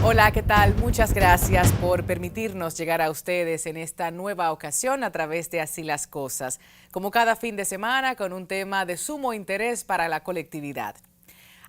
Hola, ¿qué tal? Muchas gracias por permitirnos llegar a ustedes en esta nueva ocasión a través de Así las Cosas, como cada fin de semana con un tema de sumo interés para la colectividad.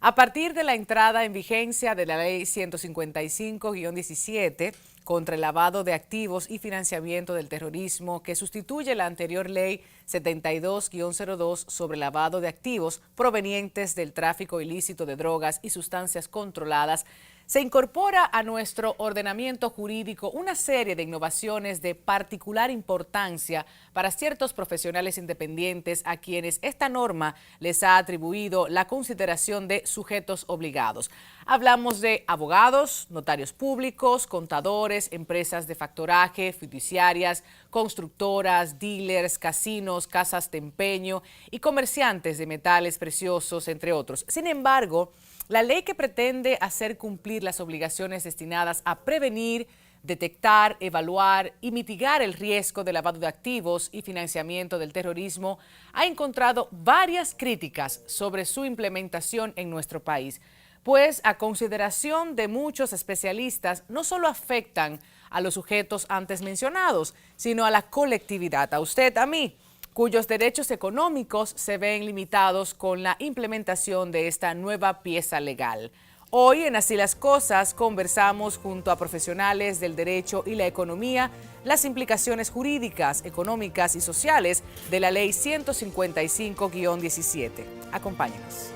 A partir de la entrada en vigencia de la Ley 155-17 contra el lavado de activos y financiamiento del terrorismo, que sustituye la anterior Ley 72-02 sobre lavado de activos provenientes del tráfico ilícito de drogas y sustancias controladas, se incorpora a nuestro ordenamiento jurídico una serie de innovaciones de particular importancia para ciertos profesionales independientes a quienes esta norma les ha atribuido la consideración de sujetos obligados. Hablamos de abogados, notarios públicos, contadores, empresas de factoraje, fiduciarias, constructoras, dealers, casinos, casas de empeño y comerciantes de metales preciosos, entre otros. Sin embargo, la ley que pretende hacer cumplir las obligaciones destinadas a prevenir, detectar, evaluar y mitigar el riesgo de lavado de activos y financiamiento del terrorismo ha encontrado varias críticas sobre su implementación en nuestro país, pues a consideración de muchos especialistas no solo afectan a los sujetos antes mencionados, sino a la colectividad, a usted, a mí, cuyos derechos económicos se ven limitados con la implementación de esta nueva pieza legal. Hoy en Así las Cosas conversamos junto a profesionales del derecho y la economía las implicaciones jurídicas, económicas y sociales de la Ley 155-17. Acompáñenos.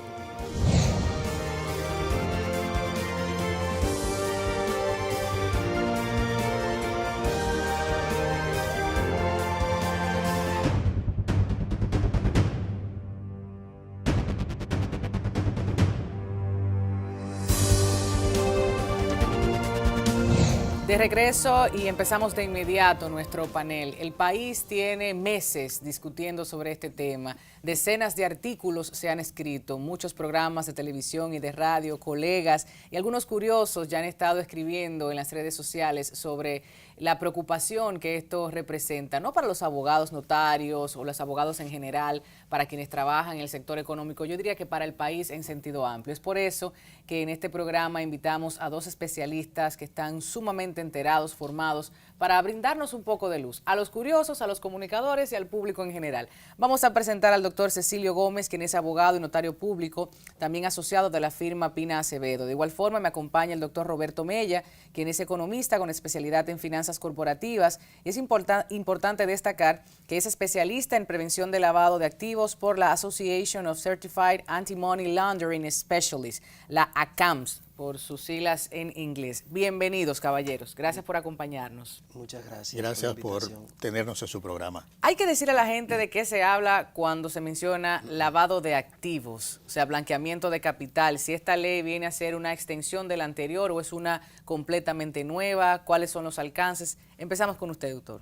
De regreso y empezamos de inmediato nuestro panel. El país tiene meses discutiendo sobre este tema. Decenas de artículos se han escrito, muchos programas de televisión y de radio, colegas y algunos curiosos ya han estado escribiendo en las redes sociales sobre la preocupación que esto representa, no para los abogados notarios o los abogados en general, para quienes trabajan en el sector económico, yo diría que para el país en sentido amplio. Es por eso que en este programa invitamos a dos especialistas que están sumamente enterados, formados, para brindarnos un poco de luz a los curiosos, a los comunicadores y al público en general. Vamos a presentar al doctor Cecilio Gómez, quien es abogado y notario público, también asociado de la firma Pina Acevedo. De igual forma me acompaña el doctor Roberto Mella, quien es economista con especialidad en finanzas corporativas, y es importante destacar que es especialista en prevención de lavado de activos por la Association of Certified Anti-Money Laundering Specialists, la ACAMS, por sus siglas en inglés. Bienvenidos, caballeros. Gracias por acompañarnos. Muchas gracias. Gracias por tenernos en su programa. Hay que decir a la gente de qué se habla cuando se menciona lavado de activos, o sea, blanqueamiento de capital. Si esta ley viene a ser una extensión de la anterior o es una completamente nueva, ¿cuáles son los alcances? Empezamos con usted, doctor.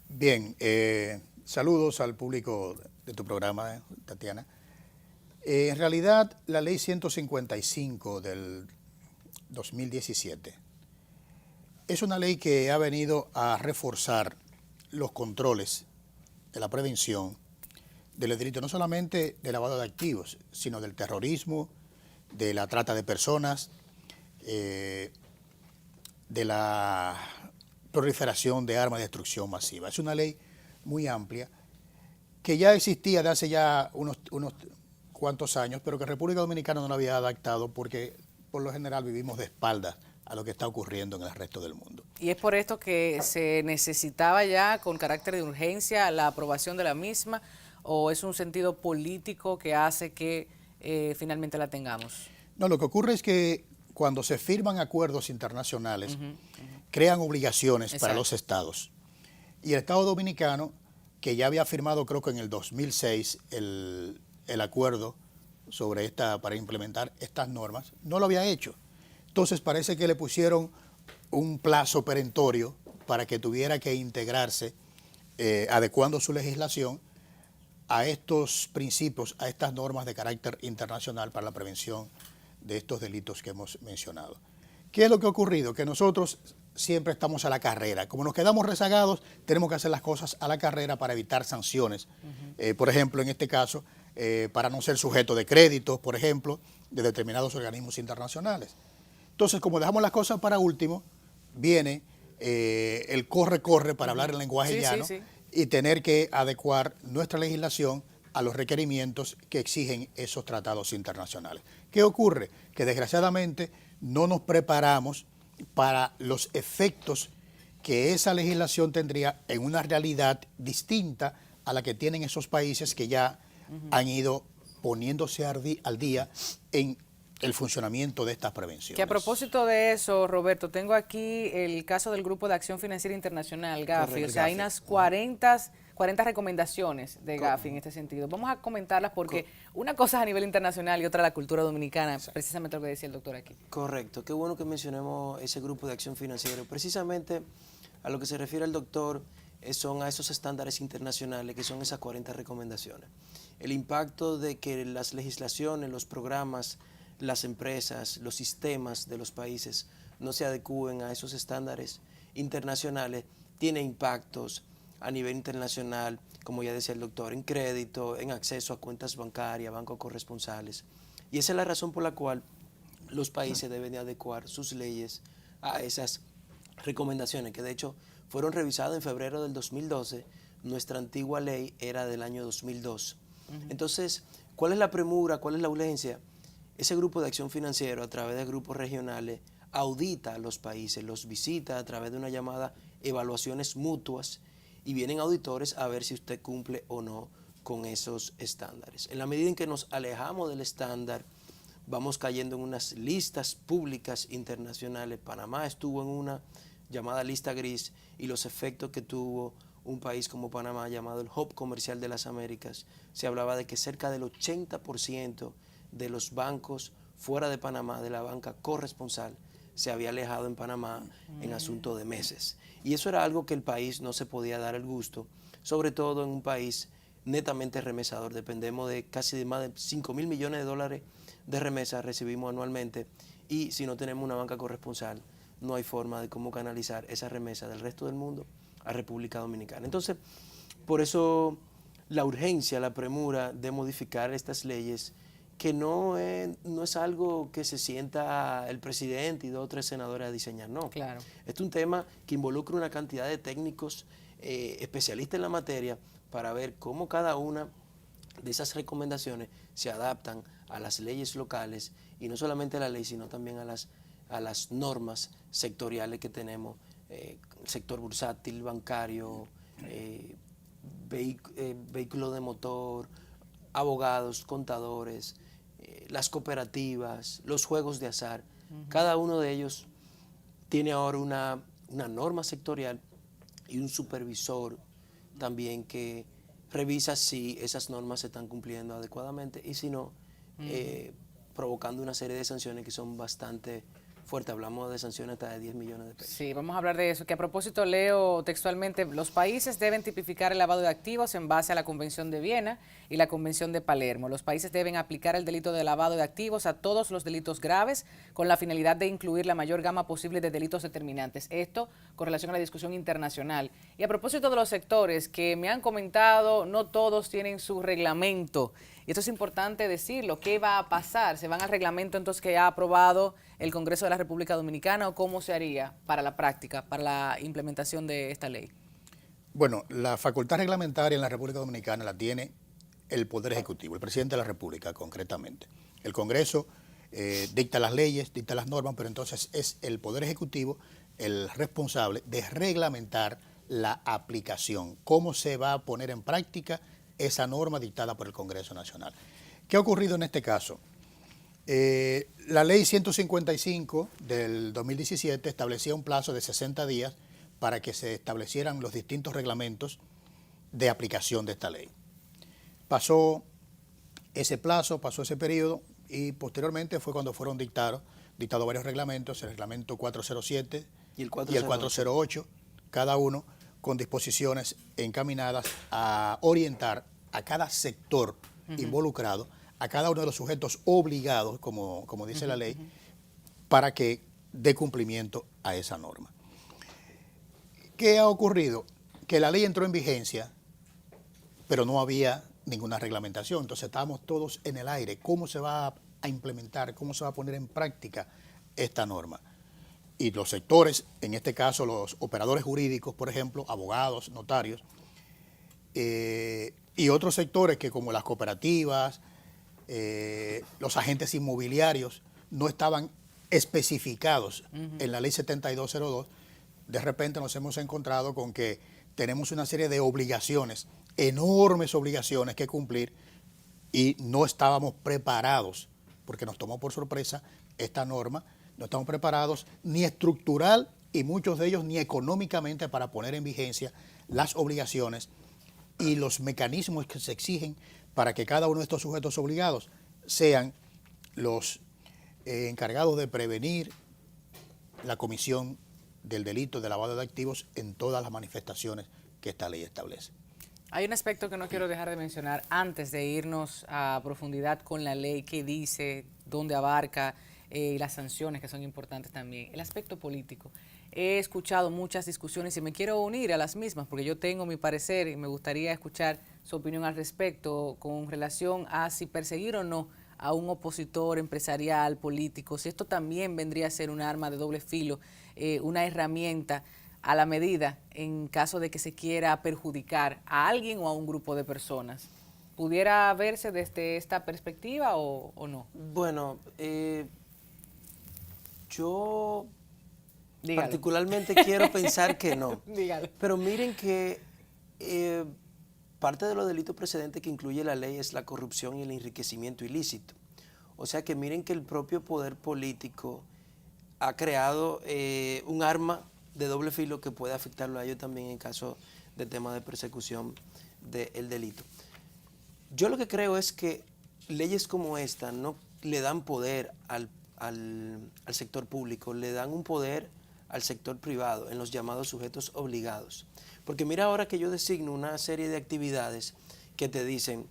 Bien, saludos al público de tu programa, Tatiana. En realidad, la ley 155 del 2017 es una ley que ha venido a reforzar los controles de la prevención del delito, no solamente de lavado de activos, sino del terrorismo, de la trata de personas, de la proliferación de armas de destrucción masiva. Es una ley muy amplia que ya existía de hace ya unos cuantos años, pero que República Dominicana no la había adaptado porque por lo general vivimos de espaldas a lo que está ocurriendo en el resto del mundo. Y es por esto que se necesitaba ya con carácter de urgencia la aprobación de la misma, o es un sentido político que hace que finalmente la tengamos. No, lo que ocurre es que cuando se firman acuerdos internacionales, crean obligaciones para los estados. Y el Estado Dominicano, que ya había firmado creo que en el 2006 el acuerdo sobre para implementar estas normas, no lo había hecho. Entonces parece que le pusieron un plazo perentorio para que tuviera que integrarse, adecuando su legislación a estos principios, a estas normas de carácter internacional para la prevención de estos delitos que hemos mencionado. ¿Qué es lo que ha ocurrido? Que nosotros siempre estamos a la carrera. Como nos quedamos rezagados, tenemos que hacer las cosas a la carrera para evitar sanciones. Por ejemplo, en este caso, para no ser sujeto de créditos, por ejemplo, de determinados organismos internacionales. Entonces, como dejamos las cosas para último, viene el corre-corre para hablar en lenguaje llano y tener que adecuar nuestra legislación a los requerimientos que exigen esos tratados internacionales. ¿Qué ocurre? Que desgraciadamente no nos preparamos para los efectos que esa legislación tendría en una realidad distinta a la que tienen esos países que ya han ido poniéndose al día en el funcionamiento de estas prevenciones. Que a propósito de eso, Roberto, tengo aquí el caso del Grupo de Acción Financiera Internacional, GAFI. Correcto, o sea, hay unas 40 recomendaciones de GAFI en este sentido. Vamos a comentarlas porque una cosa es a nivel internacional y otra la cultura dominicana, exacto, precisamente lo que decía el doctor aquí. Correcto, qué bueno que mencionemos ese Grupo de Acción Financiera. Precisamente a lo que se refiere el doctor son a esos estándares internacionales que son esas 40 recomendaciones. El impacto de que las legislaciones, los programas, las empresas, los sistemas de los países no se adecúen a esos estándares internacionales tiene impactos a nivel internacional, como ya decía el doctor, en crédito, en acceso a cuentas bancarias, bancos corresponsales. Y esa es la razón por la cual los países deben de adecuar sus leyes a esas recomendaciones, que de hecho fueron revisadas en febrero del 2012. Nuestra antigua ley era del año 2002. Entonces, ¿cuál es la premura? ¿Cuál es la urgencia? Ese grupo de acción financiera, a través de grupos regionales, audita a los países, los visita a través de una llamada evaluaciones mutuas y vienen auditores a ver si usted cumple o no con esos estándares. En la medida en que nos alejamos del estándar, vamos cayendo en unas listas públicas internacionales. Panamá estuvo en una llamada lista gris y los efectos que tuvo un país como Panamá, llamado el Hub Comercial de las Américas, se hablaba de que cerca del 80% de los bancos fuera de Panamá, de la banca corresponsal, se había alejado en Panamá en asunto de meses. Y eso era algo que el país no se podía dar el gusto, sobre todo en un país netamente remesador. Dependemos de casi de más de 5.000 millones de dólares de remesas recibimos anualmente, y si no tenemos una banca corresponsal, no hay forma de cómo canalizar esa remesa del resto del mundo a República Dominicana. Entonces, por eso la urgencia, la premura de modificar estas leyes, que no es algo que se sienta el presidente y 2 o 3 senadores a diseñar, no. Claro. Es un tema que involucra una cantidad de técnicos especialistas en la materia para ver cómo cada una de esas recomendaciones se adaptan a las leyes locales, y no solamente a la ley, sino también a las normas sectoriales que tenemos, sector bursátil, bancario, vehículo de motor, abogados, contadores, las cooperativas, los juegos de azar. Cada uno de ellos tiene ahora una norma sectorial y un supervisor también que revisa si esas normas se están cumpliendo adecuadamente y si no, provocando una serie de sanciones que son bastante fuertes. Hablamos de sanciones hasta de 10 millones de pesos. Sí, vamos a hablar de eso, que a propósito leo textualmente: los países deben tipificar el lavado de activos en base a la Convención de Viena y la Convención de Palermo. Los países deben aplicar el delito de lavado de activos a todos los delitos graves con la finalidad de incluir la mayor gama posible de delitos determinantes. Esto con relación a la discusión internacional. Y a propósito de los sectores que me han comentado, no todos tienen su reglamento. Y esto es importante decirlo. ¿Qué va a pasar? ¿Se van al reglamento entonces que ha aprobado el Congreso de la República Dominicana, o cómo se haría para la práctica, para la implementación de esta ley? Bueno, la facultad reglamentaria en la República Dominicana la tiene el Poder Ejecutivo, el presidente de la República concretamente. El Congreso dicta las leyes, dicta las normas, pero entonces es el Poder Ejecutivo el responsable de reglamentar la aplicación, cómo se va a poner en práctica esa norma dictada por el Congreso Nacional. ¿Qué ha ocurrido en este caso? La ley 155 del 2017 establecía un plazo de 60 días para que se establecieran los distintos reglamentos de aplicación de esta ley. Pasó ese plazo, pasó ese periodo, y posteriormente fue cuando fueron dictados varios reglamentos, el reglamento 407 y el 408, cada uno con disposiciones encaminadas a orientar a cada sector involucrado, a cada uno de los sujetos obligados, como dice la ley, para que dé cumplimiento a esa norma. ¿Qué ha ocurrido? Que la ley entró en vigencia, pero no había ninguna reglamentación. Entonces estábamos todos en el aire. ¿Cómo se va a implementar? ¿Cómo se va a poner en práctica esta norma. Y los sectores, en este caso los operadores jurídicos, por ejemplo, abogados, notarios, y otros sectores que como las cooperativas, los agentes inmobiliarios, no estaban especificados en la ley 7202, de repente nos hemos encontrado con que tenemos una serie de obligaciones, enormes obligaciones que cumplir, y no estábamos preparados, porque nos tomó por sorpresa esta norma. No estamos preparados ni estructural y muchos de ellos ni económicamente para poner en vigencia las obligaciones y los mecanismos que se exigen para que cada uno de estos sujetos obligados sean los encargados de prevenir la comisión del delito de lavado de activos en todas las manifestaciones que esta ley establece. Hay un aspecto que no quiero dejar de mencionar antes de irnos a profundidad con la ley, qué dice, dónde abarca, y las sanciones que son importantes también. El aspecto político. He escuchado muchas discusiones y me quiero unir a las mismas porque yo tengo mi parecer y me gustaría escuchar su opinión al respecto con relación a si perseguir o no a un opositor empresarial, político, si esto también vendría a ser un arma de doble filo, una herramienta a la medida en caso de que se quiera perjudicar a alguien o a un grupo de personas. ¿Pudiera verse desde esta perspectiva o no? Bueno, yo Dígalo. particularmente quiero pensar que no. Dígalo. Pero miren que parte de los delitos precedentes que incluye la ley es la corrupción y el enriquecimiento ilícito. O sea que miren que el propio poder político ha creado un arma de doble filo que puede afectarlo a ellos también en caso de tema de persecución del delito. Yo lo que creo es que leyes como esta no le dan poder al sector público, le dan un poder al sector privado en los llamados sujetos obligados. Porque mira ahora que yo designo una serie de actividades que te dicen,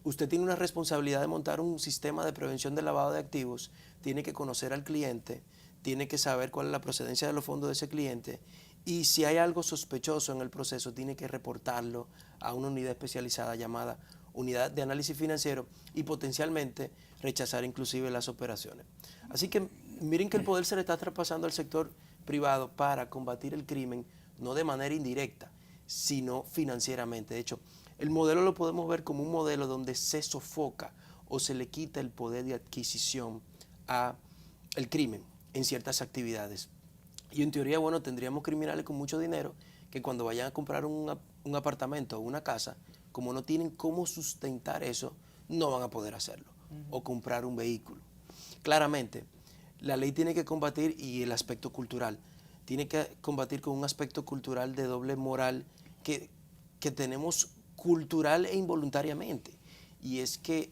usted tiene una responsabilidad de montar un sistema de prevención del lavado de activos, tiene que conocer al cliente, tiene que saber cuál es la procedencia de los fondos de ese cliente y si hay algo sospechoso en el proceso tiene que reportarlo a una unidad especializada llamada unidad de análisis financiero y potencialmente rechazar inclusive las operaciones. Así que miren que el poder se le está traspasando al sector privado para combatir el crimen, no de manera indirecta, sino financieramente. De hecho, el modelo lo podemos ver como un modelo donde se sofoca o se le quita el poder de adquisición al crimen en ciertas actividades. Y en teoría, bueno, tendríamos criminales con mucho dinero que cuando vayan a comprar un apartamento o una casa, como no tienen cómo sustentar eso, no van a poder hacerlo. O comprar un vehículo. Claramente, la ley tiene que combatir, y el aspecto cultural, tiene que combatir con un aspecto cultural de doble moral que tenemos cultural e involuntariamente. Y es que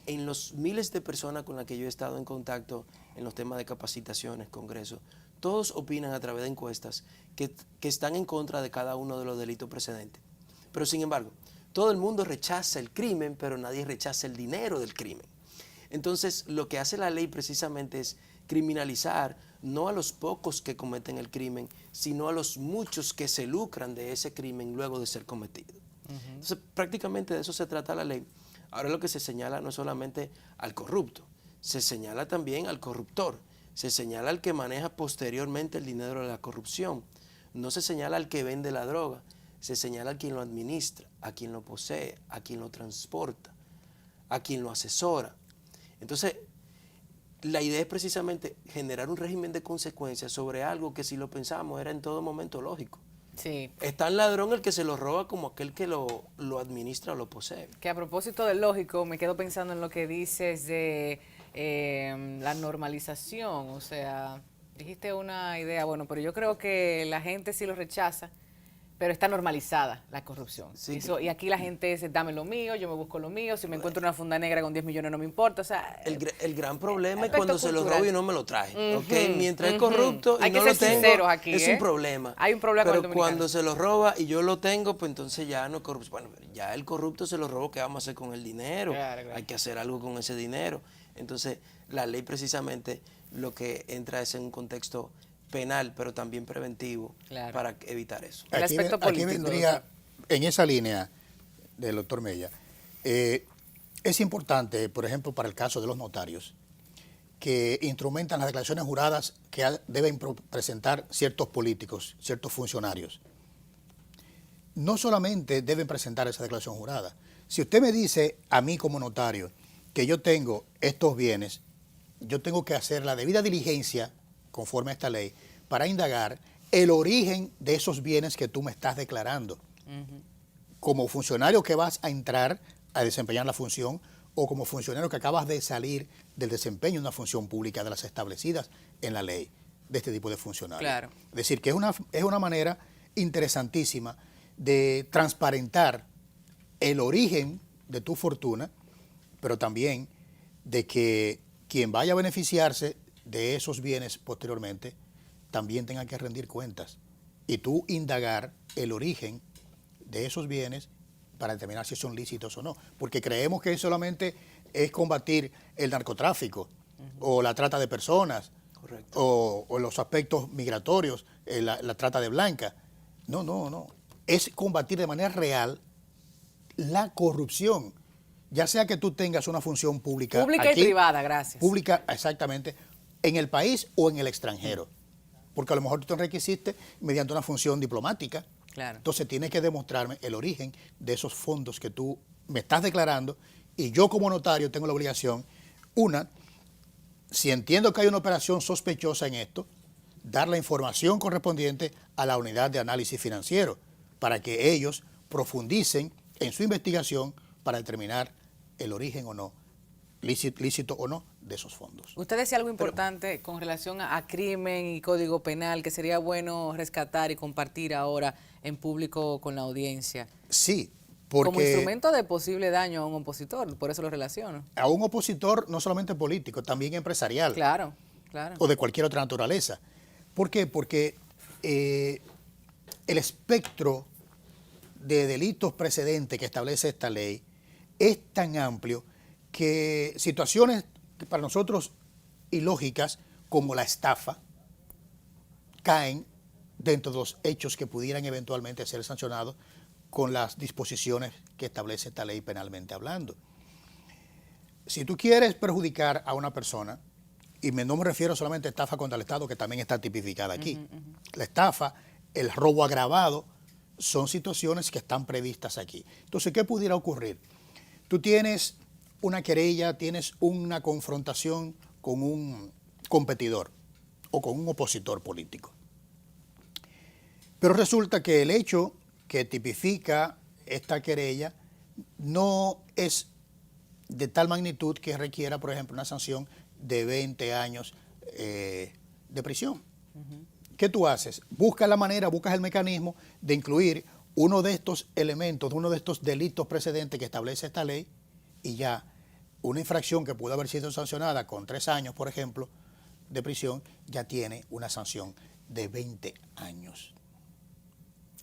en los miles de personas con las que yo he estado en contacto en los temas de capacitaciones, congresos, todos opinan a través de encuestas que están en contra de cada uno de los delitos precedentes. Pero sin embargo, todo el mundo rechaza el crimen, pero nadie rechaza el dinero del crimen. Entonces, lo que hace la ley precisamente es criminalizar no a los pocos que cometen el crimen, sino a los muchos que se lucran de ese crimen luego de ser cometido. Entonces, prácticamente de eso se trata la ley. Ahora lo que se señala no es solamente al corrupto, se señala también al corruptor, se señala al que maneja posteriormente el dinero de la corrupción, no se señala al que vende la droga, se señala a quien lo administra, a quien lo posee, a quien lo transporta, a quien lo asesora. Entonces, la idea es precisamente generar un régimen de consecuencias sobre algo que si lo pensamos era en todo momento lógico. Sí. Es tan ladrón el que se lo roba como aquel que lo administra o lo posee. Que a propósito de lógico, me quedo pensando en lo que dices de la normalización. O sea, dijiste una idea, bueno, pero yo creo que la gente sí lo rechaza, pero está normalizada la corrupción. Sí. Eso, y aquí la gente dice, dame lo mío, yo me busco lo mío, si me encuentro una funda negra con 10 millones no me importa. O sea, El gran problema es aspecto cuando se lo cultural. roba y no me lo trae. ¿Okay? Mientras es corrupto y Hay que no lo ser tengo, sinceros aquí, es un problema. Hay un problema con el Pero dominicano. cuando se lo roba y yo lo tengo, pues entonces ya no es corrupción. Bueno, ya el corrupto se lo robó, ¿qué vamos a hacer con el dinero? Claro. Hay que hacer algo con ese dinero. Entonces, la ley precisamente lo que entra es en un contexto penal, pero también preventivo, Claro. para evitar eso. El aspecto Aquí político, vendría, en esa línea del doctor Mella, es importante, por ejemplo, para el caso de los notarios, que instrumentan las declaraciones juradas que deben presentar ciertos políticos, ciertos funcionarios. No solamente deben presentar esa declaración jurada. Si usted me dice a mí como notario que yo tengo estos bienes, yo tengo que hacer la debida diligencia, conforme a esta ley, para indagar el origen de esos bienes que tú me estás declarando. Como funcionario que vas a entrar a desempeñar la función o como funcionario que acabas de salir del desempeño de una función pública de las establecidas en la ley de este tipo de funcionarios. Claro. Es decir, que es una manera interesantísima de transparentar el origen de tu fortuna, pero también de que quien vaya a beneficiarse de esos bienes posteriormente también tenga que rendir cuentas y tú indagar el origen de esos bienes para determinar si son lícitos o no, porque creemos que solamente es combatir el narcotráfico o la trata de personas. Correcto. O los aspectos migratorios, la trata de blancas. No. Es combatir de manera real la corrupción, ya sea que tú tengas una función pública. Pública aquí, y privada, gracias. Pública, exactamente, en el país o en el extranjero. Porque a lo mejor tú te enriqueciste mediante una función diplomática. Claro. Entonces tienes que demostrarme el origen de esos fondos que tú me estás declarando y yo como notario tengo la obligación, si entiendo que hay una operación sospechosa en esto, dar la información correspondiente a la unidad de análisis financiero para que ellos profundicen en su investigación para determinar el origen o no, lícito o no, de esos fondos. Usted decía algo importante con relación a crimen y código penal que sería bueno rescatar y compartir ahora en público con la audiencia. Sí, porque como instrumento de posible daño a un opositor, por eso lo relaciono. A un opositor no solamente político, también empresarial. Claro. O de cualquier otra naturaleza. ¿Por qué? Porque el espectro de delitos precedentes que establece esta ley es tan amplio que situaciones que para nosotros ilógicas como la estafa caen dentro de los hechos que pudieran eventualmente ser sancionados con las disposiciones que establece esta ley penalmente hablando. Si tú quieres perjudicar a una persona, y no me refiero solamente a estafa contra el Estado, que también está tipificada aquí. La estafa, el robo agravado, son situaciones que están previstas aquí. Entonces, ¿qué pudiera ocurrir? Tú tienes una querella, tienes una confrontación con un competidor o con un opositor político. Pero resulta que el hecho que tipifica esta querella no es de tal magnitud que requiera, por ejemplo, una sanción de 20 años de prisión. ¿Qué tú haces? Buscas la manera, buscas el mecanismo de incluir uno de estos elementos, uno de estos delitos precedentes que establece esta ley y ya una infracción que pudo haber sido sancionada con 3 años, por ejemplo, de prisión, ya tiene una sanción de 20 años.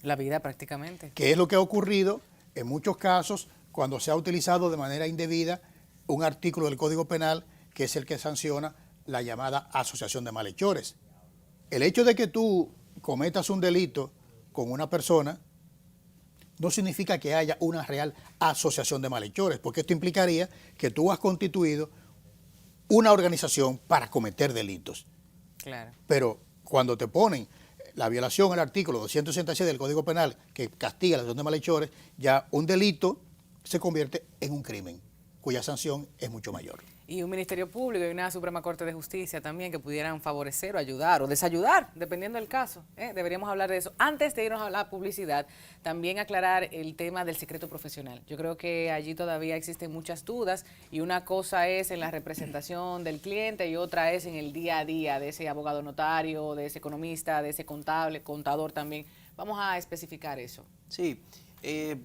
La vida prácticamente. ¿Qué es lo que ha ocurrido en muchos casos cuando se ha utilizado de manera indebida un artículo del Código Penal que es el que sanciona la llamada asociación de malhechores? El hecho de que tú cometas un delito con una persona no significa que haya una real asociación de malhechores, porque esto implicaría que tú has constituido una organización para cometer delitos. Claro. Pero cuando te ponen la violación al artículo 266 del Código Penal, que castiga la asociación de malhechores, ya un delito se convierte en un crimen, cuya sanción es mucho mayor. Y un Ministerio Público y una Suprema Corte de Justicia también que pudieran favorecer o ayudar o desayudar, dependiendo del caso. Deberíamos hablar de eso. Antes de irnos a la publicidad, también aclarar el tema del secreto profesional. Yo creo que allí todavía existen muchas dudas y una cosa es en la representación del cliente y otra es en el día a día de ese abogado notario, de ese economista, de ese contador también. Vamos a especificar eso. Sí, el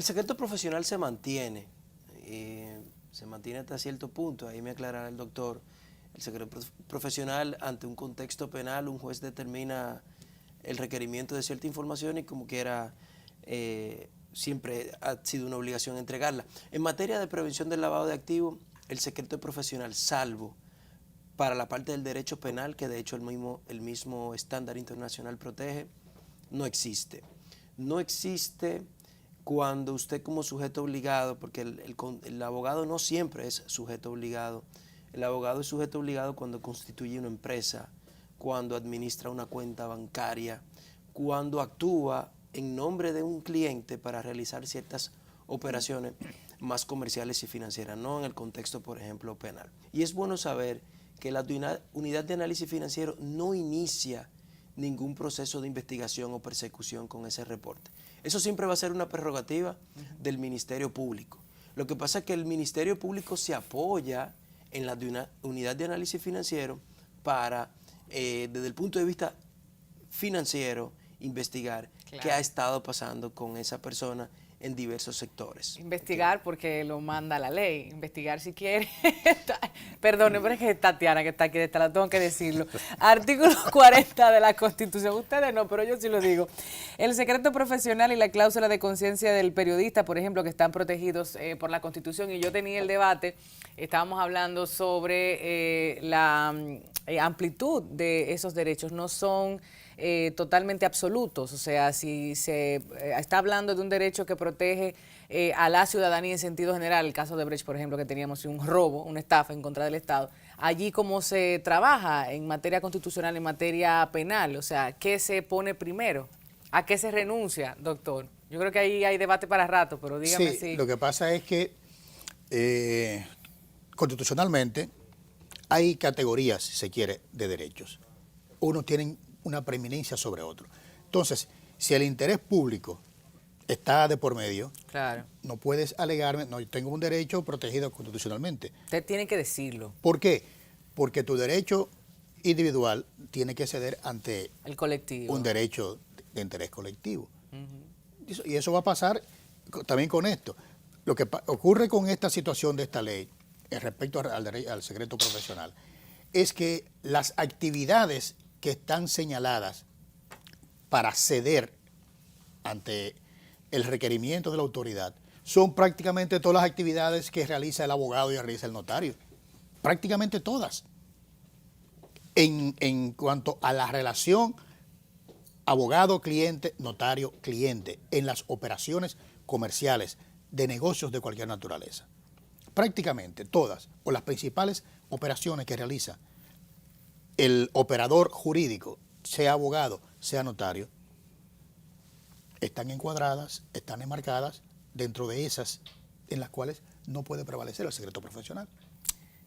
secreto profesional se mantiene. Se mantiene hasta cierto punto, ahí me aclarará el doctor. El secreto profesional, ante un contexto penal, un juez determina el requerimiento de cierta información y como quiera, siempre ha sido una obligación entregarla. En materia de prevención del lavado de activos, el secreto profesional, salvo para la parte del derecho penal, que de hecho el mismo estándar internacional protege, no existe. No existe cuando usted como sujeto obligado, porque el abogado no siempre es sujeto obligado, El abogado es sujeto obligado cuando constituye una empresa, cuando administra una cuenta bancaria, cuando actúa en nombre de un cliente para realizar ciertas operaciones más comerciales y financieras, no en el contexto, por ejemplo, penal. Y es bueno saber que la unidad de análisis financiero no inicia ningún proceso de investigación o persecución con ese reporte. Eso siempre va a ser una prerrogativa del Ministerio Público. Lo que pasa es que el Ministerio Público se apoya en la unidad de análisis financiero para, desde el punto de vista financiero, investigar qué ha estado pasando con esa persona en diversos sectores. Investigar porque lo manda la ley, investigar si quiere. Perdón, pero es que es Tatiana que está aquí, la tengo que decirlo. Artículo 40 de la Constitución, ustedes no, pero yo sí lo digo. El secreto profesional y la cláusula de conciencia del periodista, por ejemplo, que están protegidos por la Constitución, y yo tenía el debate, estábamos hablando sobre la amplitud de esos derechos, no son totalmente absolutos, o sea, si se está hablando de un derecho que protege a la ciudadanía en sentido general, el caso de Brecht, por ejemplo, que teníamos un robo, una estafa en contra del Estado, allí cómo se trabaja en materia constitucional, en materia penal, o sea, ¿qué se pone primero? ¿A qué se renuncia, doctor? Yo creo que ahí hay debate para rato, pero dígame si... Lo que pasa es que constitucionalmente hay categorías, si se quiere, de derechos. Unos tienen una preeminencia sobre otro. Entonces, si el interés público está de por medio, claro, no puedes alegarme, no, yo tengo un derecho protegido constitucionalmente. Usted tiene que decirlo. ¿Por qué? Porque tu derecho individual tiene que ceder ante el colectivo, un derecho de interés colectivo. Y eso va a pasar también con esto. Lo que ocurre con esta situación de esta ley, respecto al secreto profesional, es que las actividades que están señaladas para ceder ante el requerimiento de la autoridad son prácticamente todas las actividades que realiza el abogado y realiza el notario. Prácticamente todas. En cuanto a la relación abogado-cliente, notario-cliente, en las operaciones comerciales de negocios de cualquier naturaleza. Prácticamente todas, o las principales operaciones que realiza el operador jurídico, sea abogado, sea notario, están encuadradas, están enmarcadas dentro de esas en las cuales no puede prevalecer el secreto profesional.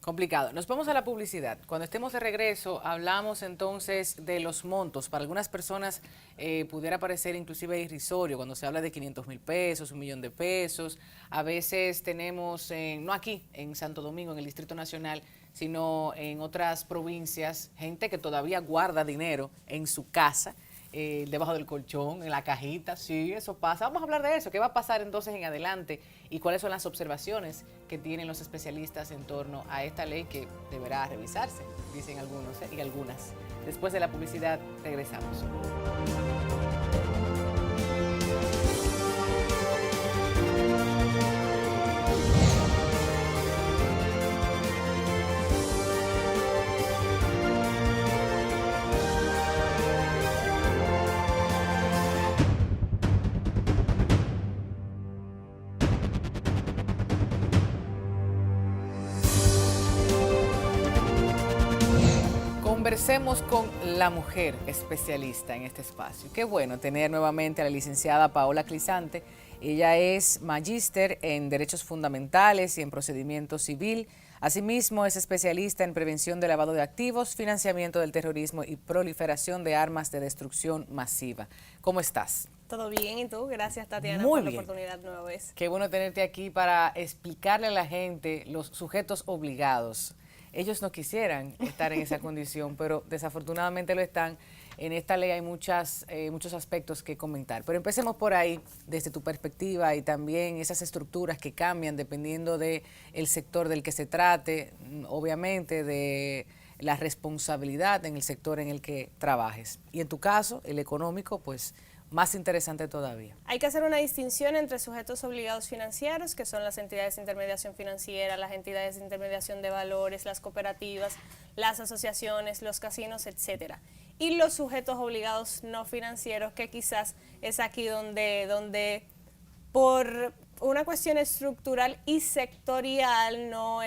Complicado. Nos vamos a la publicidad. Cuando estemos de regreso, hablamos entonces de los montos. Para algunas personas pudiera parecer inclusive irrisorio cuando se habla de 500,000 pesos, 1,000,000 de pesos. A veces tenemos, no aquí, en Santo Domingo, en el Distrito Nacional, sino en otras provincias, gente que todavía guarda dinero en su casa, debajo del colchón, en la cajita. Sí, eso pasa. Vamos a hablar de eso. ¿Qué va a pasar entonces en adelante? ¿Y cuáles son las observaciones que tienen los especialistas en torno a esta ley que deberá revisarse? Dicen algunos y algunas. Después de la publicidad, regresamos. Conversemos con la mujer especialista en este espacio. Qué bueno tener nuevamente a la licenciada Paola Clisante. Ella es magíster en Derechos Fundamentales y en Procedimiento Civil. Asimismo, es especialista en prevención de lavado de activos, financiamiento del terrorismo y proliferación de armas de destrucción masiva. ¿Cómo estás? Todo bien, ¿y tú? Gracias, Tatiana, Muy por bien. la oportunidad nueva vez. Qué bueno tenerte aquí para explicarle a la gente los sujetos obligados. Ellos no quisieran estar en esa condición, pero desafortunadamente lo están. En esta ley hay muchos aspectos que comentar. Pero empecemos por ahí, desde tu perspectiva, y también esas estructuras que cambian dependiendo del sector del que se trate, obviamente de la responsabilidad en el sector en el que trabajes. Y en tu caso, el económico, pues más interesante todavía. Hay que hacer una distinción entre sujetos obligados financieros, que son las entidades de intermediación financiera, las entidades de intermediación de valores, las cooperativas, las asociaciones, los casinos, etcétera. Y los sujetos obligados no financieros, que quizás es aquí donde por una cuestión estructural y sectorial, no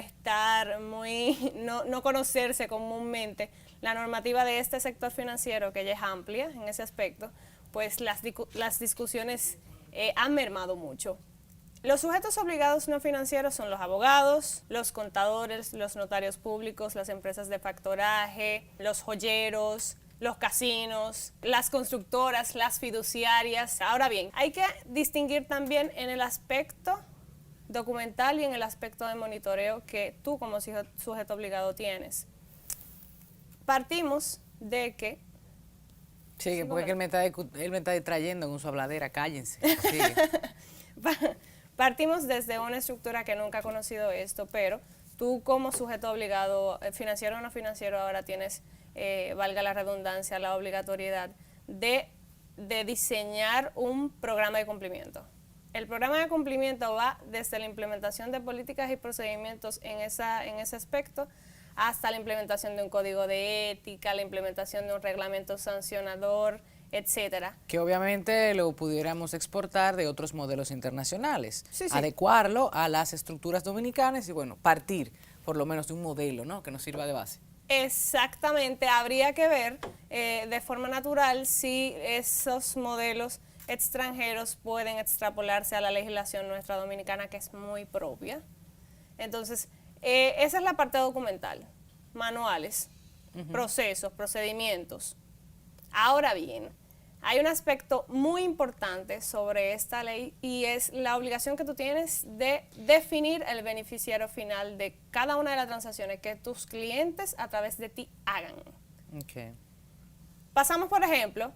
conocerse comúnmente la normativa de este sector financiero, que ya es amplia en ese aspecto, pues las discusiones han mermado mucho. Los sujetos obligados no financieros son los abogados, los contadores, los notarios públicos, las empresas de factoraje, los joyeros, los casinos, las constructoras, las fiduciarias. Ahora bien, hay que distinguir también en el aspecto documental y en el aspecto de monitoreo que tú como sujeto obligado tienes. Partimos de que... Sí, porque él me está distrayendo con su habladera, cállense. Sigue. Partimos desde una estructura que nunca ha conocido esto, pero tú como sujeto obligado, financiero o no financiero, ahora tienes, valga la redundancia, la obligatoriedad de diseñar un programa de cumplimiento. El programa de cumplimiento va desde la implementación de políticas y procedimientos en ese aspecto hasta la implementación de un código de ética, la implementación de un reglamento sancionador, etcétera. Que obviamente lo pudiéramos exportar de otros modelos internacionales, Sí. adecuarlo a las estructuras dominicanas y bueno, partir por lo menos de un modelo, ¿no?, que nos sirva de base. Exactamente, habría que ver de forma natural si esos modelos extranjeros pueden extrapolarse a la legislación nuestra dominicana, que es muy propia. Entonces, esa es la parte documental, manuales, procesos, procedimientos. Ahora bien, hay un aspecto muy importante sobre esta ley y es la obligación que tú tienes de definir el beneficiario final de cada una de las transacciones que tus clientes a través de ti hagan. Okay. Pasamos, por ejemplo,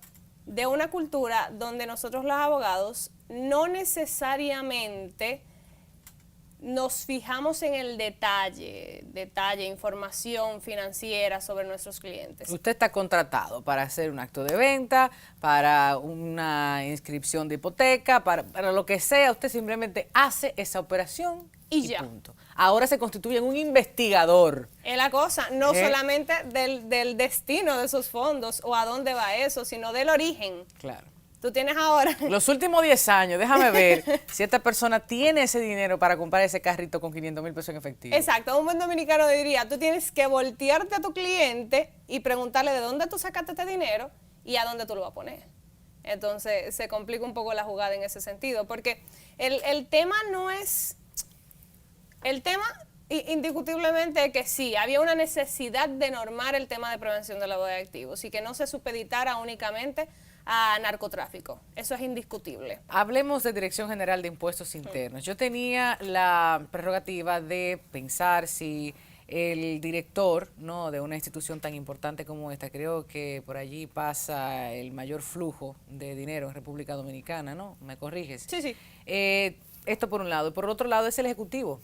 de una cultura donde nosotros los abogados no necesariamente nos fijamos en el detalle, información financiera sobre nuestros clientes. Usted está contratado para hacer un acto de venta, para una inscripción de hipoteca, para lo que sea, usted simplemente hace esa operación y ya. Punto. Ahora se constituye en un investigador. Es la cosa, no solamente del destino de esos fondos o a dónde va eso, sino del origen. Claro. Tú tienes ahora... Los últimos 10 años, déjame ver si esta persona tiene ese dinero para comprar ese carrito con 500,000 pesos en efectivo. Exacto, un buen dominicano diría, tú tienes que voltearte a tu cliente y preguntarle de dónde tú sacaste este dinero y a dónde tú lo vas a poner. Entonces se complica un poco la jugada en ese sentido, porque el tema no es... El tema indiscutiblemente es que sí, había una necesidad de normar el tema de prevención del lavado de activos y que no se supeditara únicamente a narcotráfico. Eso es indiscutible. Hablemos de Dirección General de Impuestos Internos. Yo tenía la prerrogativa de pensar si el director, ¿no?, de una institución tan importante como esta, creo que por allí pasa el mayor flujo de dinero en República Dominicana, ¿no? ¿Me corriges? Sí. Esto por un lado. Y por otro lado es el Ejecutivo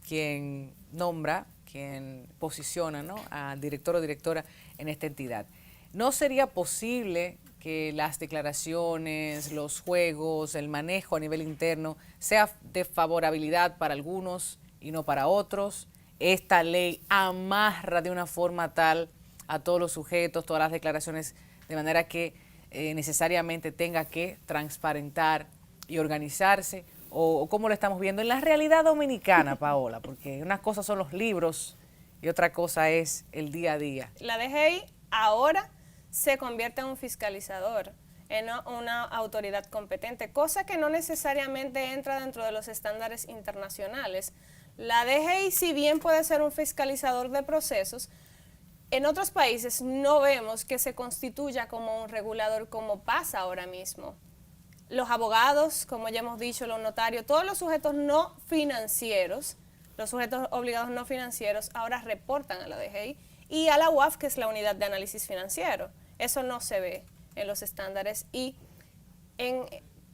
quien nombra, quien posiciona, ¿no?, al director o directora en esta entidad. ¿No sería posible que las declaraciones, los juegos, el manejo a nivel interno sea de favorabilidad para algunos y no para otros? Esta ley amarra de una forma tal a todos los sujetos, todas las declaraciones, de manera que necesariamente tenga que transparentar y organizarse. ¿O cómo lo estamos viendo en la realidad dominicana, Paola? Porque unas cosas son los libros y otra cosa es el día a día. La DGI ahora se convierte en un fiscalizador, en una autoridad competente, cosa que no necesariamente entra dentro de los estándares internacionales. La DGI, si bien puede ser un fiscalizador de procesos, en otros países no vemos que se constituya como un regulador como pasa ahora mismo. Los abogados, como ya hemos dicho, los notarios, todos los sujetos no financieros, los sujetos obligados no financieros, ahora reportan a la DGI y a la UAF, que es la Unidad de Análisis Financiero. Eso no se ve en los estándares y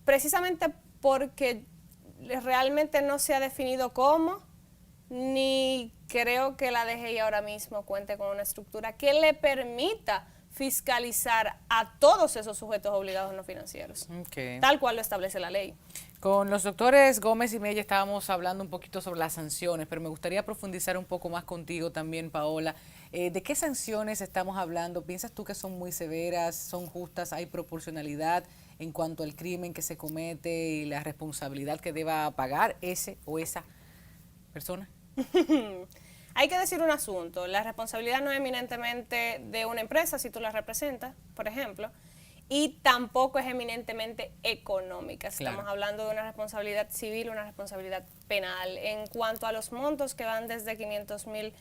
precisamente porque realmente no se ha definido cómo, ni creo que la DGI ahora mismo cuente con una estructura que le permita fiscalizar a todos esos sujetos obligados no financieros, tal cual lo establece la ley. Con los doctores Gómez y Mella estábamos hablando un poquito sobre las sanciones, pero me gustaría profundizar un poco más contigo también, Paola. ¿De qué sanciones estamos hablando? ¿Piensas tú que son muy severas, son justas, hay proporcionalidad en cuanto al crimen que se comete y la responsabilidad que deba pagar ese o esa persona? Hay que decir un asunto, la responsabilidad no es eminentemente de una empresa si tú la representas, por ejemplo, y tampoco es eminentemente económica. Estamos Claro. hablando de una responsabilidad civil, una responsabilidad penal. En cuanto a los montos que van desde 500,000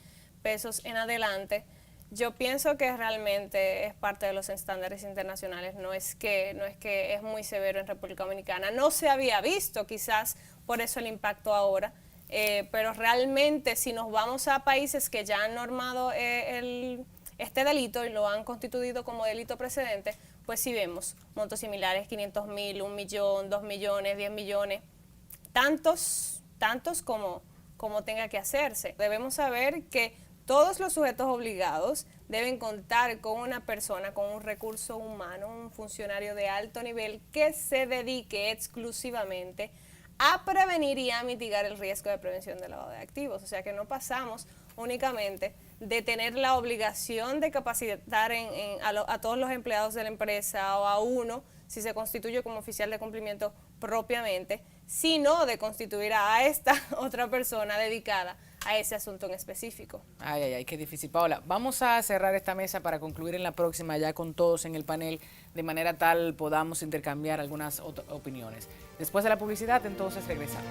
pesos en adelante, yo pienso que realmente es parte de los estándares internacionales, no es que es muy severo en República Dominicana. No se había visto, quizás por eso el impacto ahora, pero realmente si nos vamos a países que ya han normado este delito y lo han constituido como delito precedente, pues sí vemos montos similares, 500,000, 1 millón, 2 millones, 10 millones, tantos como tenga que hacerse. Debemos saber que todos los sujetos obligados deben contar con una persona, con un recurso humano, un funcionario de alto nivel que se dedique exclusivamente a prevenir y a mitigar el riesgo de prevención del lavado de activos. O sea que no pasamos únicamente de tener la obligación de capacitar a todos los empleados de la empresa o a uno, si se constituye como oficial de cumplimiento propiamente, sino de constituir a esta otra persona dedicada a ese asunto en específico. Ay, ay, ay, qué difícil. Paola, vamos a cerrar esta mesa para concluir en la próxima ya con todos en el panel, de manera tal podamos intercambiar algunas opiniones. Después de la publicidad, entonces regresamos.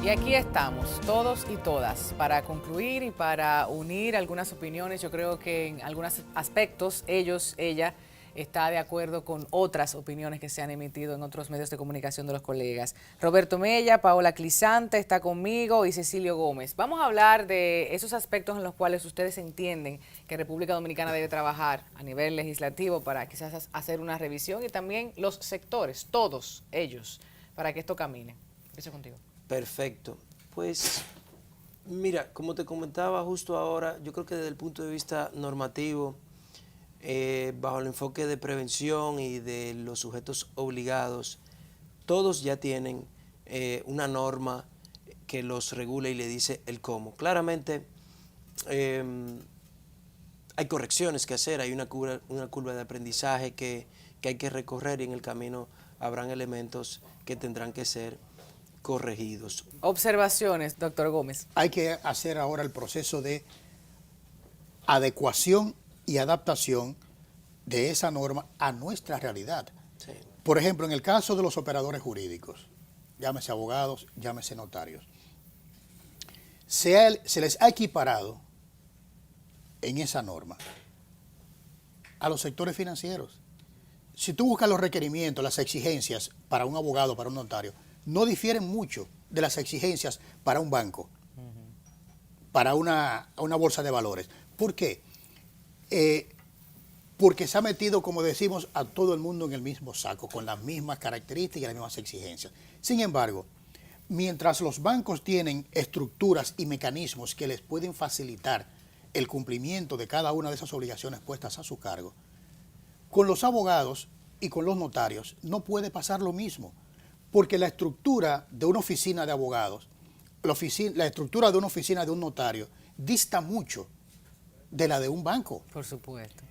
Y aquí estamos, todos y todas, para concluir y para unir algunas opiniones. Yo creo que en algunos aspectos ella está de acuerdo con otras opiniones que se han emitido en otros medios de comunicación de los colegas. Roberto Mella, Paola Clisante está conmigo y Cecilio Gómez. Vamos a hablar de esos aspectos en los cuales ustedes entienden que República Dominicana debe trabajar a nivel legislativo para quizás hacer una revisión, y también los sectores, todos ellos, para que esto camine. Empiezo contigo. Perfecto. Pues mira, como te comentaba justo ahora, yo creo que desde el punto de vista normativo, bajo el enfoque de prevención y de los sujetos obligados, todos ya tienen una norma que los regula y le dice el cómo. Claramente hay correcciones que hacer, hay una curva de aprendizaje que hay que recorrer, y en el camino habrán elementos que tendrán que ser corregidos. Observaciones, doctor Gómez. Hay que hacer ahora el proceso de adecuación y adaptación de esa norma a nuestra realidad. Sí. Por ejemplo, en el caso de los operadores jurídicos, llámese abogados, llámese notarios, se les ha equiparado en esa norma a los sectores financieros. Si tú buscas los requerimientos, las exigencias para un abogado, para un notario, no difieren mucho de las exigencias para un banco, para una bolsa de valores. ¿Por qué? Porque se ha metido, como decimos, a todo el mundo en el mismo saco, con las mismas características y las mismas exigencias. Sin embargo, mientras los bancos tienen estructuras y mecanismos que les pueden facilitar el cumplimiento de cada una de esas obligaciones puestas a su cargo, con los abogados y con los notarios no puede pasar lo mismo, porque la estructura de una oficina de abogados, la estructura de una oficina de un notario, dista mucho de la de un banco. Por supuesto.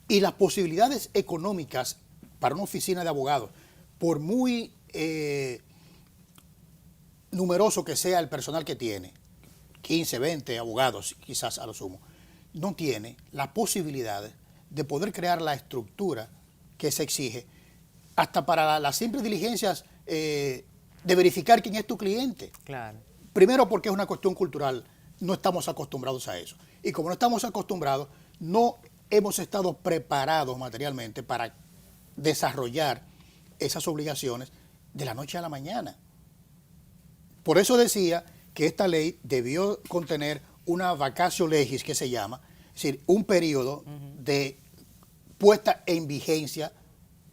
Y las posibilidades económicas para una oficina de abogados, por muy numeroso que sea el personal que tiene, 15, 20 abogados quizás a lo sumo, no tiene las posibilidades de poder crear la estructura que se exige hasta para las simples diligencias de verificar quién es tu cliente. Claro. Primero porque es una cuestión cultural, no estamos acostumbrados a eso. Y como no estamos acostumbrados, no hemos estado preparados materialmente para desarrollar esas obligaciones de la noche a la mañana. Por eso decía que esta ley debió contener una vacatio legis, que se llama, es decir, un periodo de puesta en vigencia,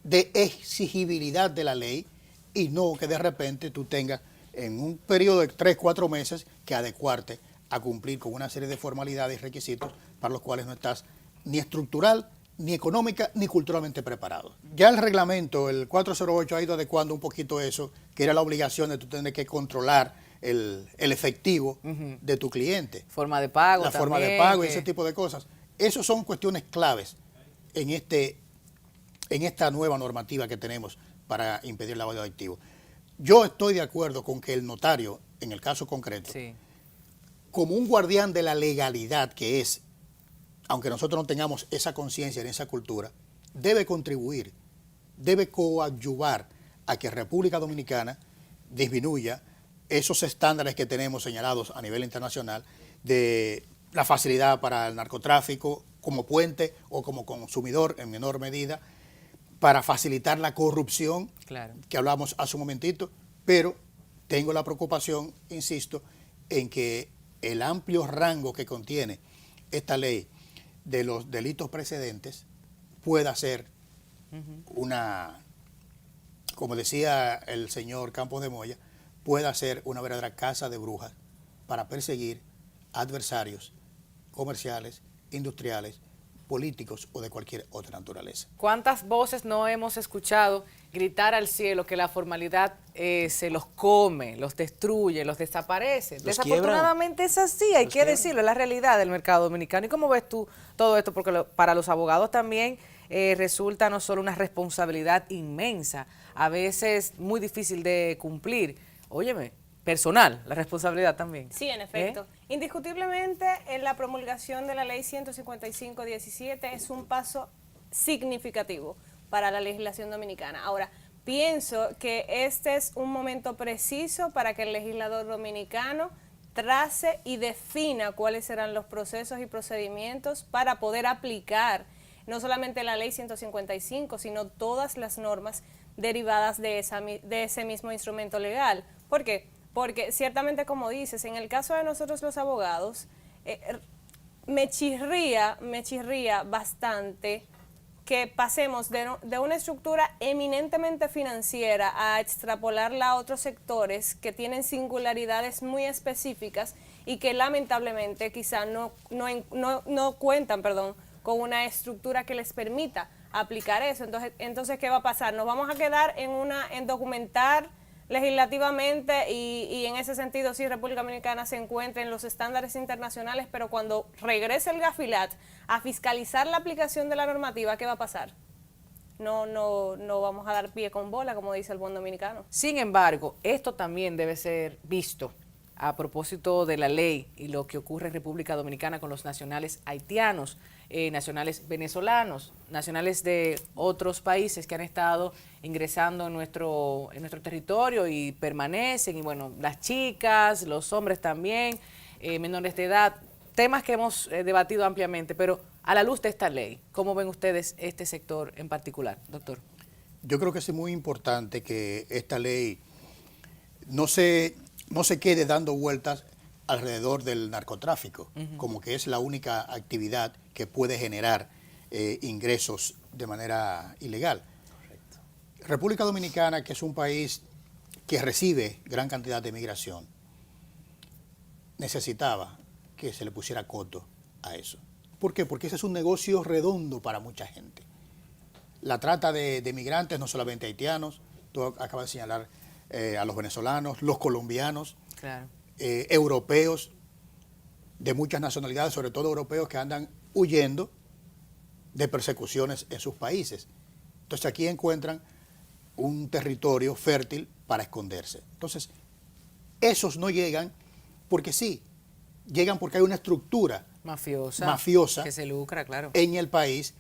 de exigibilidad de la ley, y no que de repente tú tengas en un periodo de 3, 4 meses que adecuarte a cumplir con una serie de formalidades y requisitos para los cuales no estás ni estructural, ni económica, ni culturalmente preparados. Ya el reglamento, el 408, ha ido adecuando un poquito eso, que era la obligación de tú tener que controlar el efectivo de tu cliente. Forma de pago La también, forma de pago y que- ese tipo de cosas. Esas son cuestiones claves en esta nueva normativa que tenemos para impedir el lavado de activos. Yo estoy de acuerdo con que el notario, en el caso concreto, Sí. como un guardián de la legalidad que es, aunque nosotros no tengamos esa conciencia en esa cultura, debe contribuir, debe coadyuvar a que República Dominicana disminuya esos estándares que tenemos señalados a nivel internacional de la facilidad para el narcotráfico como puente o como consumidor en menor medida, para facilitar la corrupción, Claro. que hablamos hace un momentito, pero tengo la preocupación, insisto, en que el amplio rango que contiene esta ley de los delitos precedentes pueda ser una, como decía el señor Campos de Moya, pueda ser una verdadera caza de brujas para perseguir adversarios comerciales, industriales, políticos o de cualquier otra naturaleza. ¿Cuántas voces no hemos escuchado gritar al cielo que la formalidad se los come, los destruye, los desaparece? Los Desafortunadamente es así, hay Los que quiebran. decirlo, es la realidad del mercado dominicano. ¿Y cómo ves tú todo esto? Porque para los abogados también resulta no solo una responsabilidad inmensa, a veces muy difícil de cumplir. Óyeme, personal, la responsabilidad también. Sí, en efecto. Indiscutiblemente, en la promulgación de la Ley 155-17 es un paso significativo para la legislación dominicana. Ahora, pienso que este es un momento preciso para que el legislador dominicano trace y defina cuáles serán los procesos y procedimientos para poder aplicar no solamente la Ley 155, sino todas las normas derivadas de ese mismo instrumento legal. ¿Por qué? Porque ciertamente, como dices, en el caso de nosotros los abogados, me chirría bastante que pasemos de una estructura eminentemente financiera a extrapolarla a otros sectores que tienen singularidades muy específicas y que lamentablemente quizá no cuentan, con una estructura que les permita aplicar eso. Entonces ¿qué va a pasar? Nos vamos a quedar en documentar legislativamente y en ese sentido sí República Dominicana se encuentra en los estándares internacionales, pero cuando regrese el Gafilat a fiscalizar la aplicación de la normativa, ¿qué va a pasar? No vamos a dar pie con bola, como dice el buen dominicano. Sin embargo, esto también debe ser visto a propósito de la ley y lo que ocurre en República Dominicana con los nacionales haitianos, nacionales venezolanos, nacionales de otros países que han estado ingresando en nuestro territorio y permanecen, y bueno, las chicas, los hombres también, menores de edad, temas que hemos debatido ampliamente, pero a la luz de esta ley, ¿cómo ven ustedes este sector en particular, doctor? Yo creo que es muy importante que esta ley no se quede dando vueltas alrededor del narcotráfico, como que es la única actividad que puede generar ingresos de manera ilegal. Correcto. República Dominicana, que es un país que recibe gran cantidad de migración, necesitaba que se le pusiera coto a eso. ¿Por qué? Porque ese es un negocio redondo para mucha gente. La trata de migrantes, no solamente haitianos, tú acabas de señalar a los venezolanos, los colombianos, Claro. Europeos de muchas nacionalidades, sobre todo europeos que andan huyendo de persecuciones en sus países. Entonces aquí encuentran un territorio fértil para esconderse. Entonces, esos no llegan porque sí, llegan porque hay una estructura mafiosa que se lucra, claro. en el país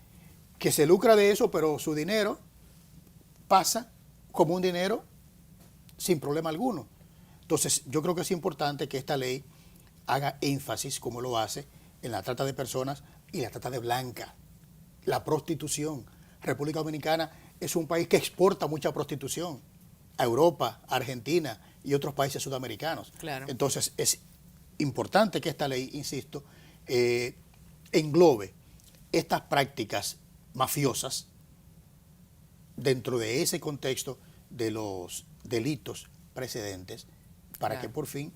que se lucra de eso, pero su dinero pasa como un dinero sin problema alguno. Entonces, yo creo que es importante que esta ley haga énfasis, como lo hace, en la trata de personas y la trata de blanca, la prostitución. República Dominicana es un país que exporta mucha prostitución a Europa, a Argentina y otros países sudamericanos. Claro. Entonces, es importante que esta ley, insisto, englobe estas prácticas mafiosas dentro de ese contexto de los delitos precedentes para Claro. que por fin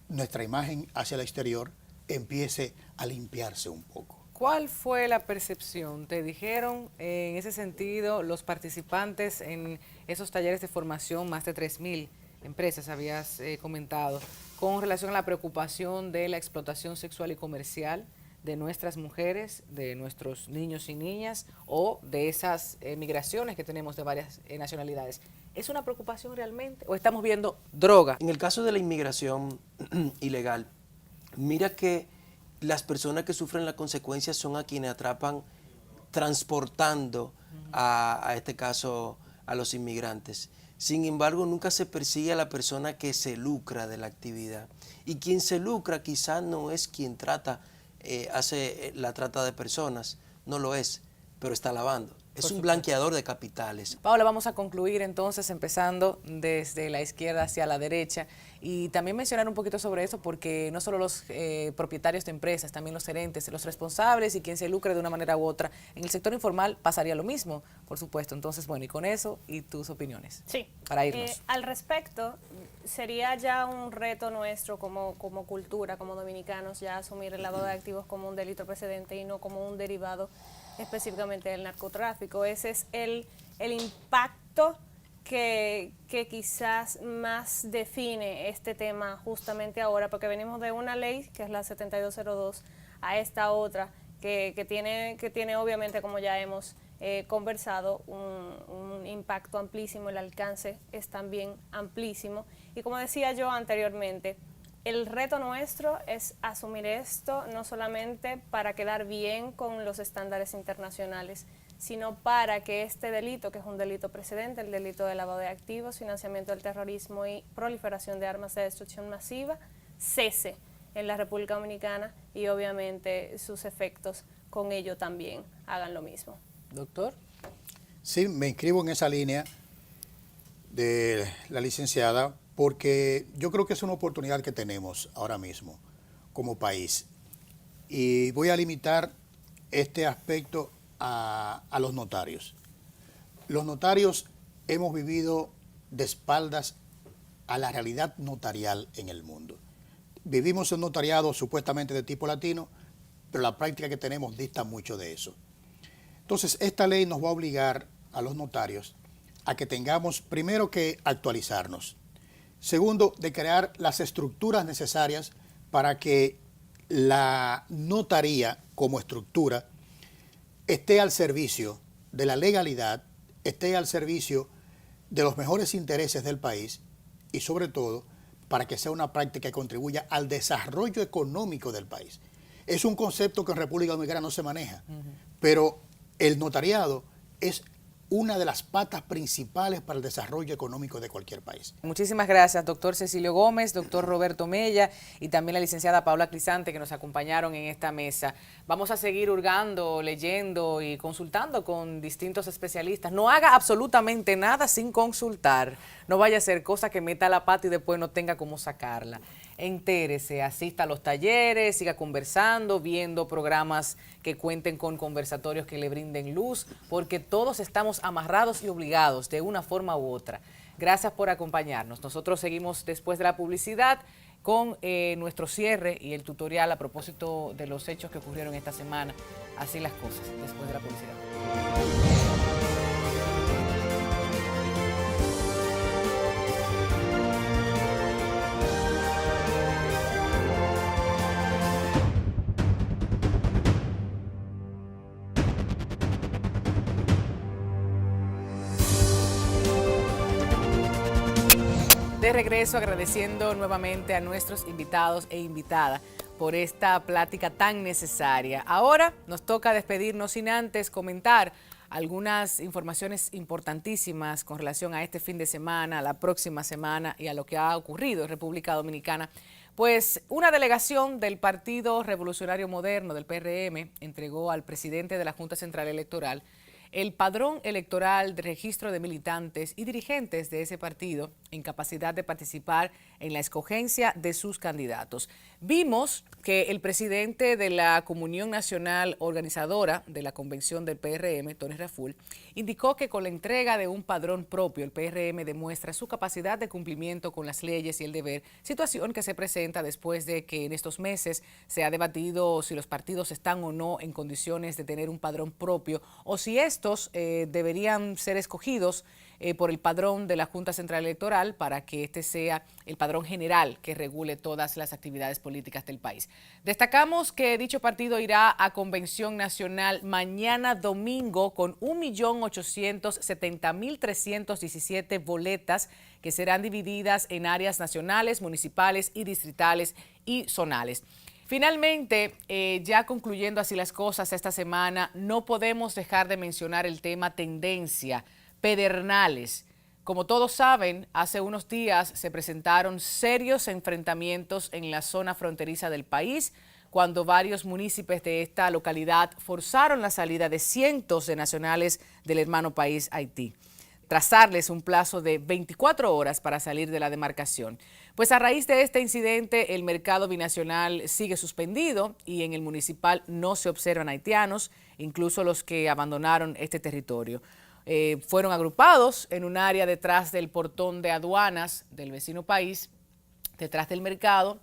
nuestra imagen hacia el exterior empiece a limpiarse un poco. ¿Cuál fue la percepción? ¿Te dijeron en ese sentido los participantes en esos talleres de formación, más de 3.000 empresas habías comentado, con relación a la preocupación de la explotación sexual y comercial de nuestras mujeres, de nuestros niños y niñas o de esas migraciones que tenemos de varias nacionalidades? ¿Es una preocupación realmente o estamos viendo droga? En el caso de la inmigración ilegal, mira que las personas que sufren las consecuencias son a quienes atrapan transportando a este caso a los inmigrantes. Sin embargo, nunca se persigue a la persona que se lucra de la actividad. Y quien se lucra quizás no es quien hace la trata de personas, no lo es, pero está lavando. Es un blanqueador de capitales. Paola, vamos a concluir entonces empezando desde la izquierda hacia la derecha y también mencionar un poquito sobre eso porque no solo los propietarios de empresas, también los gerentes, los responsables y quien se lucre de una manera u otra. En el sector informal pasaría lo mismo, por supuesto. Entonces, bueno, y con eso y tus opiniones. Sí. Para irnos. Al respecto, sería ya un reto nuestro como cultura, como dominicanos, ya asumir el lavado de activos como un delito precedente y no como un derivado específicamente del narcotráfico. Ese es el impacto que quizás más define este tema justamente ahora, porque venimos de una ley, que es la 7202, a esta otra, que tiene obviamente, como ya hemos conversado, un impacto amplísimo, el alcance es también amplísimo. Y como decía yo anteriormente, el reto nuestro es asumir esto no solamente para quedar bien con los estándares internacionales, sino para que este delito, que es un delito precedente, el delito de lavado de activos, financiamiento del terrorismo y proliferación de armas de destrucción masiva, cese en la República Dominicana y obviamente sus efectos con ello también hagan lo mismo. Doctor. Sí, me inscribo en esa línea de la licenciada porque yo creo que es una oportunidad que tenemos ahora mismo como país. Y voy a limitar este aspecto a los notarios. Los notarios hemos vivido de espaldas a la realidad notarial en el mundo. Vivimos un notariado supuestamente de tipo latino, pero la práctica que tenemos dista mucho de eso. Entonces, esta ley nos va a obligar a los notarios a que tengamos, primero, que actualizarnos. Segundo, de crear las estructuras necesarias para que la notaría como estructura esté al servicio de la legalidad, esté al servicio de los mejores intereses del país y sobre todo para que sea una práctica que contribuya al desarrollo económico del país. Es un concepto que en República Dominicana no se maneja, pero el notariado es una de las patas principales para el desarrollo económico de cualquier país. Muchísimas gracias, doctor Cecilio Gómez, doctor Roberto Mella y también la licenciada Paola Crisante que nos acompañaron en esta mesa. Vamos a seguir hurgando, leyendo y consultando con distintos especialistas. No haga absolutamente nada sin consultar. No vaya a hacer cosa que meta la pata y después no tenga cómo sacarla. Entérese, asista a los talleres, siga conversando, viendo programas que cuenten con conversatorios que le brinden luz, porque todos estamos amarrados y obligados de una forma u otra. Gracias por acompañarnos. Nosotros seguimos después de la publicidad con nuestro cierre y el tutorial a propósito de los hechos que ocurrieron esta semana. Así las cosas, después de la publicidad. De regreso, agradeciendo nuevamente a nuestros invitados e invitadas por esta plática tan necesaria. Ahora nos toca despedirnos sin antes comentar algunas informaciones importantísimas con relación a este fin de semana, a la próxima semana y a lo que ha ocurrido en República Dominicana. Pues una delegación del Partido Revolucionario Moderno, del PRM, entregó al presidente de la Junta Central Electoral el padrón electoral de registro de militantes y dirigentes de ese partido en capacidad de participar en la escogencia de sus candidatos. Vimos que el presidente de la Comunión Nacional Organizadora de la Convención del PRM, Tony Raful, indicó que con la entrega de un padrón propio, el PRM demuestra su capacidad de cumplimiento con las leyes y el deber, situación que se presenta después de que en estos meses se ha debatido si los partidos están o no en condiciones de tener un padrón propio o si estos deberían ser escogidos por el padrón de la Junta Central Electoral para que este sea el padrón general que regule todas las actividades políticas del país. Destacamos que dicho partido irá a Convención Nacional mañana domingo con 1.870.317 boletas que serán divididas en áreas nacionales, municipales y distritales y zonales. Finalmente, ya concluyendo así las cosas esta semana, no podemos dejar de mencionar el tema tendencia, Pedernales. Como todos saben, hace unos días se presentaron serios enfrentamientos en la zona fronteriza del país, cuando varios municipios de esta localidad forzaron la salida de cientos de nacionales del hermano país Haití, tras darles un plazo de 24 horas para salir de la demarcación. Pues a raíz de este incidente, el mercado binacional sigue suspendido y en el municipal no se observan haitianos, incluso los que abandonaron este territorio. Fueron agrupados en un área detrás del portón de aduanas del vecino país, detrás del mercado.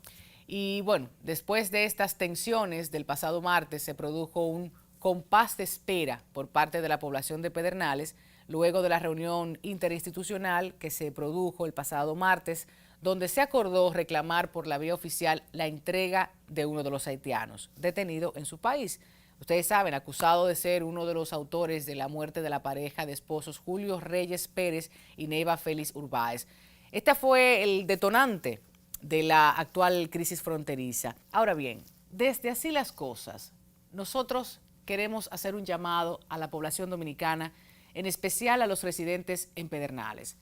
Y bueno, después de estas tensiones del pasado martes se produjo un compás de espera por parte de la población de Pedernales, luego de la reunión interinstitucional que se produjo el pasado martes, donde se acordó reclamar por la vía oficial la entrega de uno de los haitianos detenido en su país. Ustedes saben, acusado de ser uno de los autores de la muerte de la pareja de esposos Julio Reyes Pérez y Neiva Félix Urbáez. Este fue el detonante de la actual crisis fronteriza. Ahora bien, desde así las cosas, nosotros queremos hacer un llamado a la población dominicana, en especial a los residentes en Pedernales.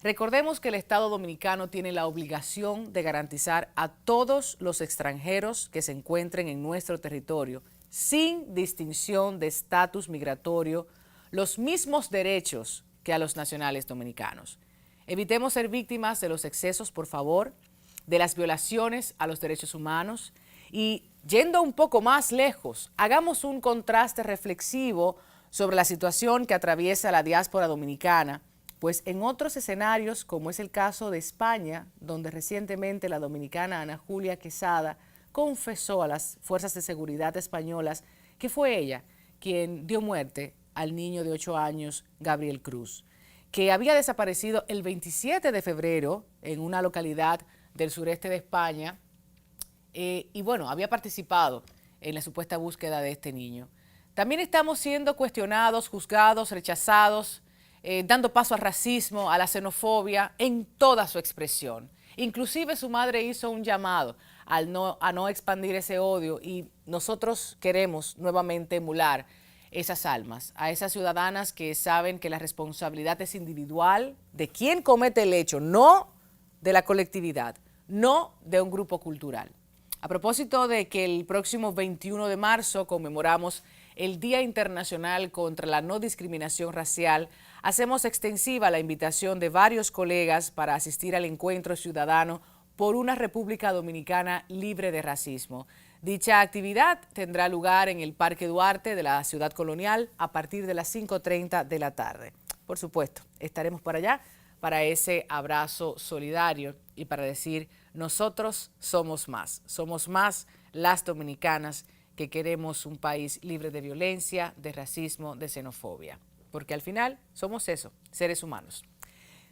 Recordemos que el Estado dominicano tiene la obligación de garantizar a todos los extranjeros que se encuentren en nuestro territorio, sin distinción de estatus migratorio, los mismos derechos que a los nacionales dominicanos. Evitemos ser víctimas de los excesos, por favor, de las violaciones a los derechos humanos y, yendo un poco más lejos, hagamos un contraste reflexivo sobre la situación que atraviesa la diáspora dominicana, pues en otros escenarios, como es el caso de España, donde recientemente la dominicana Ana Julia Quesada confesó a las fuerzas de seguridad españolas que fue ella quien dio muerte al niño de 8 años, Gabriel Cruz, que había desaparecido el 27 de febrero en una localidad del sureste de España y bueno, había participado en la supuesta búsqueda de este niño. También estamos siendo cuestionados, juzgados, rechazados, dando paso al racismo, a la xenofobia en toda su expresión. Inclusive su madre hizo un llamado a no expandir ese odio y nosotros queremos nuevamente emular esas almas, a esas ciudadanas que saben que la responsabilidad es individual de quien comete el hecho, no de la colectividad, no de un grupo cultural. A propósito de que el próximo 21 de marzo conmemoramos el Día Internacional contra la No Discriminación Racial, hacemos extensiva la invitación de varios colegas para asistir al encuentro ciudadano por una República Dominicana libre de racismo. Dicha actividad tendrá lugar en el Parque Duarte de la Ciudad Colonial a partir de las 5:30 de la tarde. Por supuesto, estaremos por allá para ese abrazo solidario y para decir, nosotros somos más las dominicanas que queremos un país libre de violencia, de racismo, de xenofobia, porque al final somos eso, seres humanos.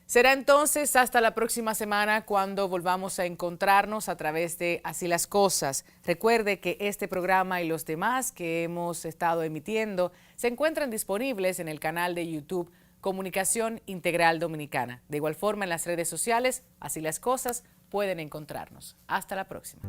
Será entonces hasta la próxima semana cuando volvamos a encontrarnos a través de Así las Cosas. Recuerde que este programa y los demás que hemos estado emitiendo se encuentran disponibles en el canal de YouTube Comunicación Integral Dominicana. De igual forma en las redes sociales, Así las Cosas, pueden encontrarnos. Hasta la próxima.